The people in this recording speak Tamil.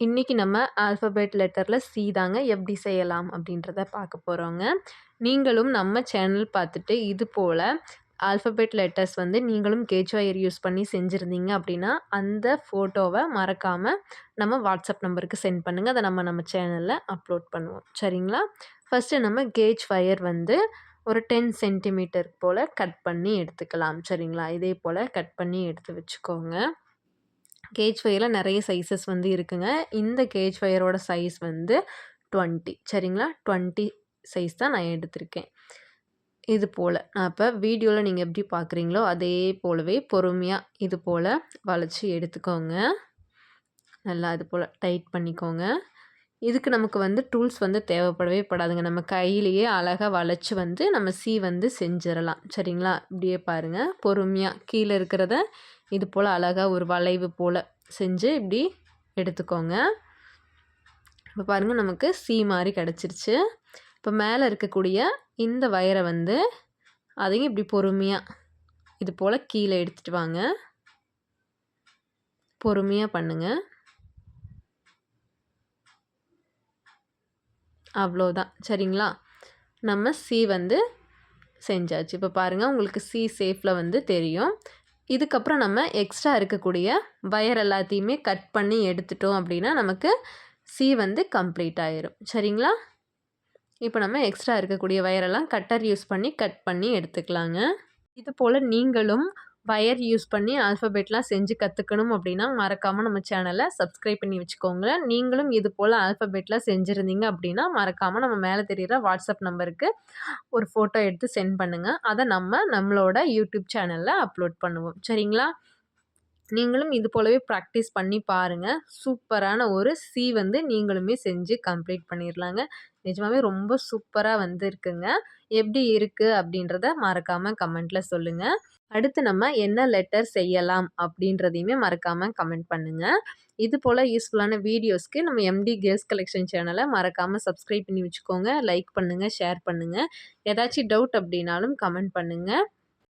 இன்னைக்கு நம்ம ஆல்ஃபபெட் லெட்டர்ல சி தாங்க எப்படி செய்யலாம் அப்படின்றத பார்க்க போகிறோங்க. நீங்களும் நம்ம சேனல் பார்த்துட்டு இது போல் ஆல்ஃபபெட் லெட்டர்ஸ் வந்து நீங்களும் கேஜ் ஒயர் யூஸ் பண்ணி செஞ்சுருந்தீங்க அப்படின்னா அந்த ஃபோட்டோவை மறக்காமல் நம்ம வாட்ஸ்அப் நம்பருக்கு சென்ட் பண்ணுங்கள். அதை நம்ம சேனலில் அப்லோட் பண்ணுவோம். சரிங்களா? ஃபஸ்ட்டு நம்ம கேஜ் ஒயர் வந்து ஒரு 10 சென்டிமீட்டர் போல் கட் பண்ணி எடுத்துக்கலாம். சரிங்களா? இதே போல் கட் பண்ணி எடுத்து வச்சுக்கோங்க. கேஜ் ஒயரில் நிறைய சைஸஸ் வந்து இருக்குங்க. இந்த கேஜ் ஒயரோட சைஸ் வந்து 20. சரிங்களா? 20 சைஸ் தான் நான் எடுத்திருக்கேன். இது போல் நான் இப்போ வீடியோவில் நீங்கள் எப்படி பார்க்குறீங்களோ அதே போலவே பொறுமையாக இது போல் வளைச்சி எடுத்துக்கோங்க. நல்லா இது போல் டைட் பண்ணிக்கோங்க. இதுக்கு நமக்கு வந்து டூல்ஸ் வந்து தேவைப்படவே படாதுங்க. நம்ம கையிலேயே அழகாக வளைச்சி வந்து நம்ம சி வந்து செஞ்சிடலாம். சரிங்களா? இப்படியே பாருங்கள், பொறுமையாக கீழே இருக்கிறத இது போல் அழகாக ஒரு வளைவு போல் செஞ்சு இப்படி எடுத்துக்கோங்க. இப்போ பாருங்கள், நமக்கு சி மாதிரி கிடச்சிருச்சு. இப்போ மேலே இருக்கக்கூடிய இந்த வயரை வந்து அதையும் இப்படி பொறுமையாக இது போல் கீழே எடுத்துகிட்டு வாங்க. பொறுமையாக பண்ணுங்கள். அவ்வளோதான். சரிங்களா? நம்ம சி வந்து செஞ்சாச்சு. இப்போ பாருங்கள், உங்களுக்கு சி ஷேப்பில் வந்து தெரியும். இதுக்கப்புறம் நம்ம எக்ஸ்ட்ரா இருக்கக்கூடிய வயர் எல்லாத்தையுமே கட் பண்ணி எடுத்துட்டோம் அப்படின்னா நமக்கு சி வந்து கம்ப்ளீட் ஆயிரும். சரிங்களா? இப்போ நம்ம எக்ஸ்ட்ரா இருக்கக்கூடிய வயரெல்லாம் கட்டர் யூஸ் பண்ணி கட் பண்ணி எடுத்துக்கலாங்க. இது போல் நீங்களும் வயர் யூஸ் பண்ணி ஆல்ஃபபெட்லாம் செஞ்சு கற்றுக்கணும் அப்படின்னா மறக்காமல் நம்ம சேனலை சப்ஸ்கிரைப் பண்ணி வச்சுக்கோங்க. நீங்களும் இது போல் ஆல்ஃபபெட்லாம் செஞ்சுருந்தீங்க அப்படின்னா மறக்காமல் நம்ம மேலே தெரிகிற வாட்ஸ்அப் நம்பருக்கு ஒரு ஃபோட்டோ எடுத்து சென்ட் பண்ணுங்கள். அதை நம்மளோட யூடியூப் சேனலில் அப்லோட் பண்ணுவோம். சரிங்களா? நீங்களும் இது போலவே ப்ராக்டிஸ் பண்ணி பாருங்கள். சூப்பரான ஒரு சி வந்து நீங்களுமே செஞ்சு கம்ப்ளீட் பண்ணிடலாங்க. நிஜமாவே ரொம்ப சூப்பராக வந்து இருக்குங்க. எப்படி இருக்குது அப்படின்றத மறக்காமல் கமெண்ட்டில் சொல்லுங்கள். அடுத்து நம்ம என்ன லெட்டர் செய்யலாம் அப்படின்றதையுமே மறக்காமல் கமெண்ட் பண்ணுங்கள். இது போல் யூஸ்ஃபுல்லான வீடியோஸ்க்கு நம்ம எம்டி கேர்ள்ஸ் கலெக்ஷன் சேனலை மறக்காமல் சப்ஸ்கிரைப் பண்ணி வச்சுக்கோங்க. லைக் பண்ணுங்கள், ஷேர் பண்ணுங்கள். ஏதாச்சும் டவுட் அப்படின்னாலும் கமெண்ட் பண்ணுங்கள்.